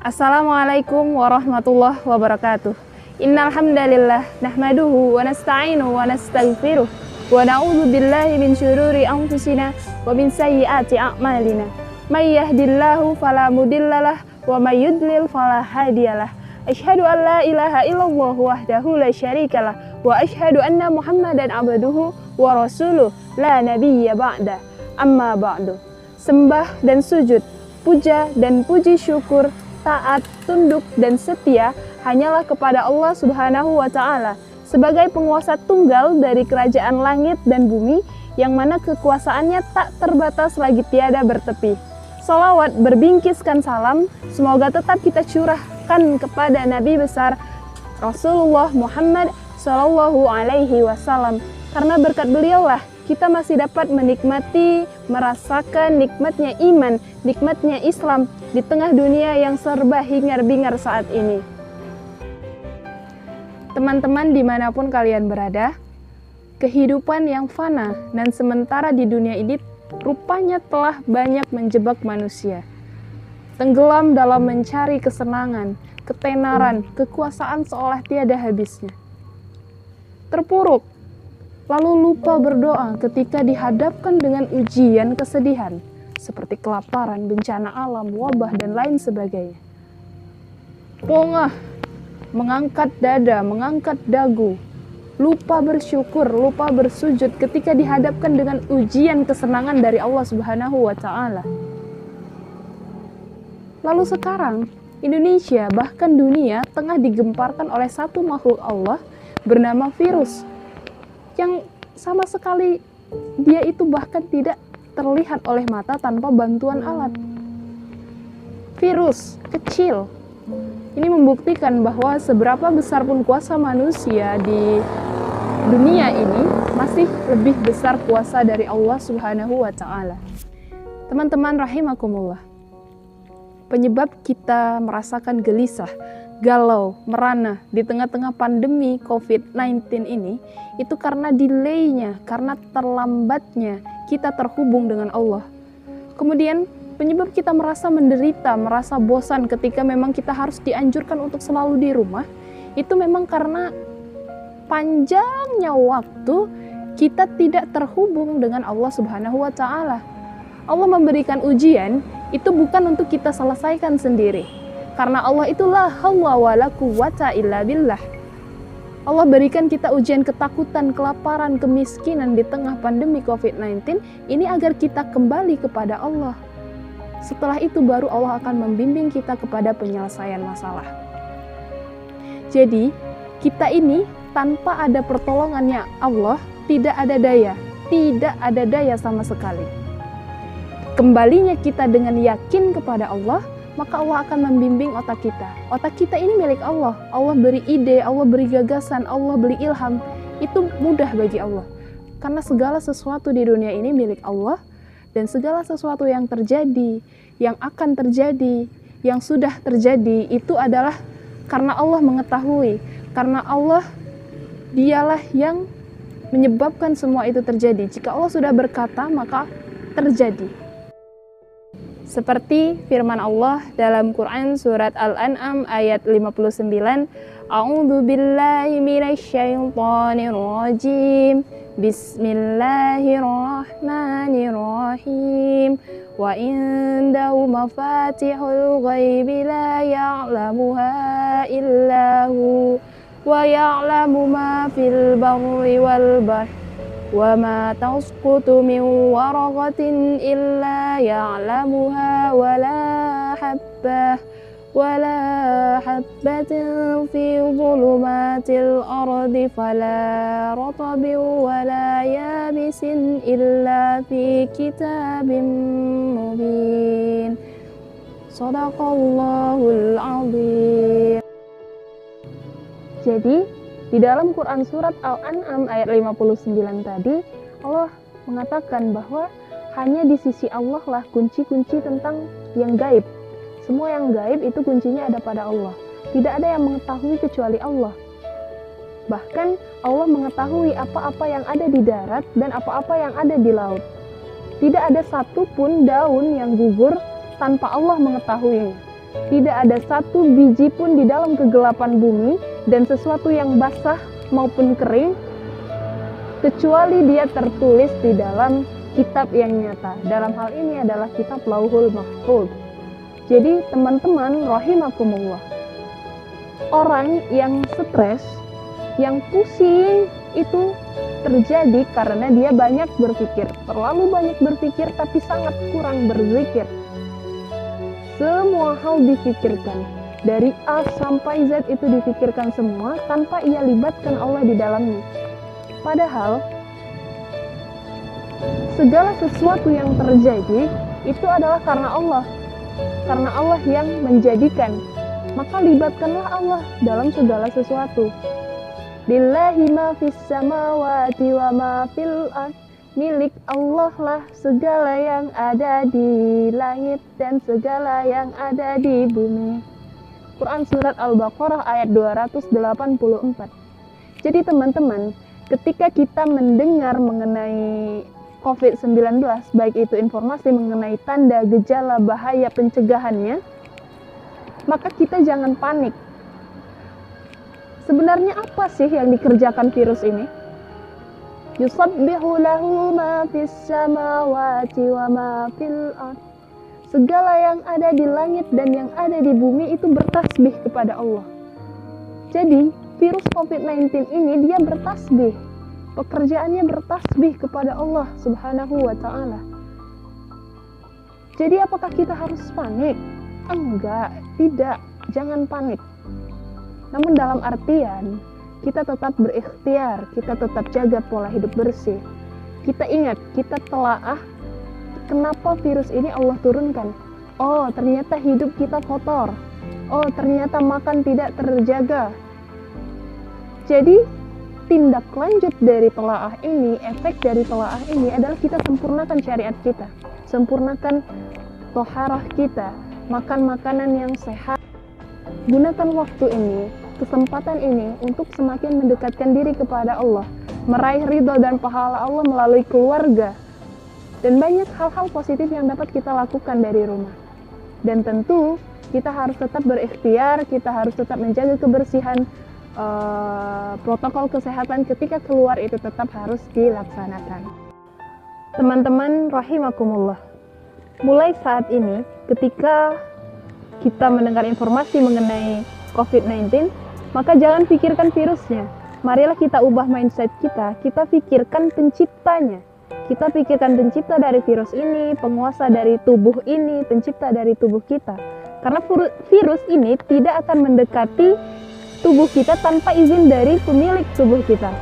Assalamualaikum warahmatullahi wabarakatuh. Innal hamdalillah nahmaduhu wa nasta'inuhu wa nastaghfiruh wa na'udzu billahi min syururi anfusina wa min sayyiati a'malina. May yahdihillahu fala mudhillalah wa may yudlil fala hadiyalah. Asyhadu an la ilaha illallah wahdahu la syarikalah wa asyhadu anna Muhammadan abduhu wa rasuluh la nabiyya ba'da. Amma ba'du. Sembah dan sujud, puja dan puji syukur, taat, tunduk, dan setia hanyalah kepada Allah Subhanahu wa Ta'ala sebagai penguasa tunggal dari kerajaan langit dan bumi yang mana kekuasaannya tak terbatas lagi tiada bertepi. Salawat berbingkiskan salam semoga tetap kita curahkan kepada Nabi besar Rasulullah Muhammad Sallallahu Alaihi Wasallam, karena berkat beliaulah kita masih dapat menikmati, merasakan nikmatnya iman, nikmatnya Islam di tengah dunia yang serba hingar-bingar saat ini. Teman-teman dimanapun kalian berada, kehidupan yang fana dan sementara di dunia ini rupanya telah banyak menjebak manusia. Tenggelam dalam mencari kesenangan, ketenaran, kekuasaan seolah tiada habisnya. Terpuruk, lalu lupa berdoa ketika dihadapkan dengan ujian kesedihan, seperti kelaparan, bencana alam, wabah, dan lain sebagainya. Pongah, mengangkat dada, mengangkat dagu, lupa bersyukur, lupa bersujud ketika dihadapkan dengan ujian kesenangan dari Allah Subhanahu wa Ta'ala. Lalu sekarang, Indonesia bahkan dunia tengah digemparkan oleh satu makhluk Allah bernama virus, yang sama sekali dia itu bahkan tidak terlihat oleh mata tanpa bantuan alat. Virus kecil ini membuktikan bahwa seberapa besar pun kuasa manusia di dunia ini, masih lebih besar kuasa dari Allah Subhanahu wa Ta'ala. Teman-teman rahimakumullah, penyebab kita merasakan gelisah, galau, merana di tengah-tengah pandemi COVID-19 ini, itu karena delaynya, karena terlambatnya kita terhubung dengan Allah. Kemudian penyebab kita merasa menderita, merasa bosan ketika memang kita harus dianjurkan untuk selalu di rumah, itu memang karena panjangnya waktu kita tidak terhubung dengan Allah Subhanahu wa Ta'ala. Allah memberikan ujian itu bukan untuk kita selesaikan sendiri, karena Allah itu la haula wala quwwata illa billah. Allah berikan kita ujian ketakutan, kelaparan, kemiskinan di tengah pandemi COVID-19 ini agar kita kembali kepada Allah. Setelah itu baru Allah akan membimbing kita kepada penyelesaian masalah. Jadi, kita ini tanpa ada pertolongannya Allah tidak ada daya sama sekali. Kembalinya kita dengan yakin kepada Allah, maka Allah akan membimbing otak kita. Otak kita ini milik Allah. Allah beri ide, Allah beri gagasan, Allah beri ilham. Itu mudah bagi Allah. Karena segala sesuatu di dunia ini milik Allah, dan segala sesuatu yang terjadi, yang akan terjadi, yang sudah terjadi, itu adalah karena Allah mengetahui. Karena Allah, dialah yang menyebabkan semua itu terjadi. Jika Allah sudah berkata, maka terjadi. Seperti firman Allah dalam Quran surat Al-An'am ayat 59, A'udzu billahi minasyaitonir rajim. Bismillahirrahmanirrahim. Wa indahu mafatihul ghaibi la ya'lamuha illahu wa ya'lamu ma fil barri wal bahri. وَمَا تَسْقُطُ مِنْ وَرَقَةٍ إِلَّا يَعْلَمُهَا وَلَا حَبَّةٍ فِي ظُلُمَاتِ الْأَرْضِ فَلَا رَطْبٍ وَلَا يَابِسٍ إِلَّا فِي كِتَابٍ مُبِينٍ. Shadaqallahul Azim. Jadi di dalam Quran surat Al-An'am ayat 59 tadi, Allah mengatakan bahwa hanya di sisi Allah lah kunci-kunci tentang yang gaib. Semua yang gaib itu kuncinya ada pada Allah. Tidak ada yang mengetahui kecuali Allah. Bahkan Allah mengetahui apa-apa yang ada di darat dan apa-apa yang ada di laut. Tidak ada satupun daun yang gugur tanpa Allah mengetahuinya. Tidak ada satu biji pun di dalam kegelapan bumi dan sesuatu yang basah maupun kering kecuali dia tertulis di dalam kitab yang nyata. Dalam hal ini adalah kitab Lauhul Mahfuz. Jadi teman-teman rahimakumullah, orang yang stres, yang pusing itu terjadi karena dia banyak berpikir, terlalu banyak berpikir tapi sangat kurang berzikir. Semua hal difikirkan, dari A sampai Z itu difikirkan semua tanpa ia libatkan Allah di dalamnya. Padahal segala sesuatu yang terjadi itu adalah karena Allah yang menjadikan. Maka libatkanlah Allah dalam segala sesuatu. Lillahi ma fis samawati wa ma fil ard. Milik Allah lah segala yang ada di langit dan segala yang ada di bumi. Quran Surat Al-Baqarah ayat 284. Jadi teman-teman, ketika kita mendengar mengenai COVID-19, baik itu informasi mengenai tanda, gejala, bahaya, pencegahannya, maka kita jangan panik. Sebenarnya apa sih yang dikerjakan virus ini? Yusabbihu lahu ma fis samawati wa ma fil ard. Segala yang ada di langit dan yang ada di bumi itu bertasbih kepada Allah. Jadi, virus COVID-19 ini dia bertasbih. Pekerjaannya bertasbih kepada Allah Subhanahu wa ta'ala. Jadi apakah kita harus panik? Enggak, tidak, jangan panik. Namun dalam artian, kita tetap berikhtiar, kita tetap jaga pola hidup bersih. Kita ingat, kita telaah kenapa virus ini Allah turunkan. Oh, ternyata hidup kita kotor. Oh, ternyata makan tidak terjaga. Jadi, tindak lanjut dari telaah ini, efek dari telaah ini adalah kita sempurnakan syariat kita. Sempurnakan toharah kita, makan makanan yang sehat. Gunakan waktu ini, kesempatan ini untuk semakin mendekatkan diri kepada Allah, meraih ridho dan pahala Allah melalui keluarga, dan banyak hal-hal positif yang dapat kita lakukan dari rumah. Dan tentu kita harus tetap berikhtiar, kita harus tetap menjaga kebersihan, protokol kesehatan ketika keluar itu tetap harus dilaksanakan. Teman-teman rahimakumullah, mulai saat ini ketika kita mendengar informasi mengenai COVID-19, maka jangan pikirkan virusnya. Marilah kita ubah mindset kita pikirkan penciptanya. Kita pikirkan pencipta dari virus ini, penguasa dari tubuh ini, pencipta dari tubuh kita. Karena virus ini tidak akan mendekati tubuh kita tanpa izin dari pemilik tubuh kita.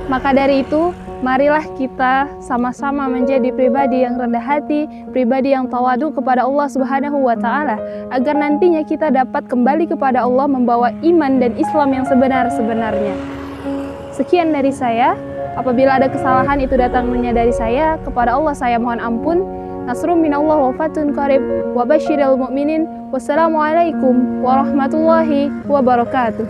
Maka dari itu, marilah kita sama-sama menjadi pribadi yang rendah hati, pribadi yang tawadu kepada Allah Subhanahu wa ta'ala, agar nantinya kita dapat kembali kepada Allah membawa iman dan Islam yang sebenar-sebenarnya. Sekian dari saya. Apabila ada kesalahan itu datangnya dari saya, kepada Allah saya mohon ampun. Nasrum minallah wa fatun qarib wa basyiril mu'minin. Wassalamualaikum warahmatullahi wabarakatuh.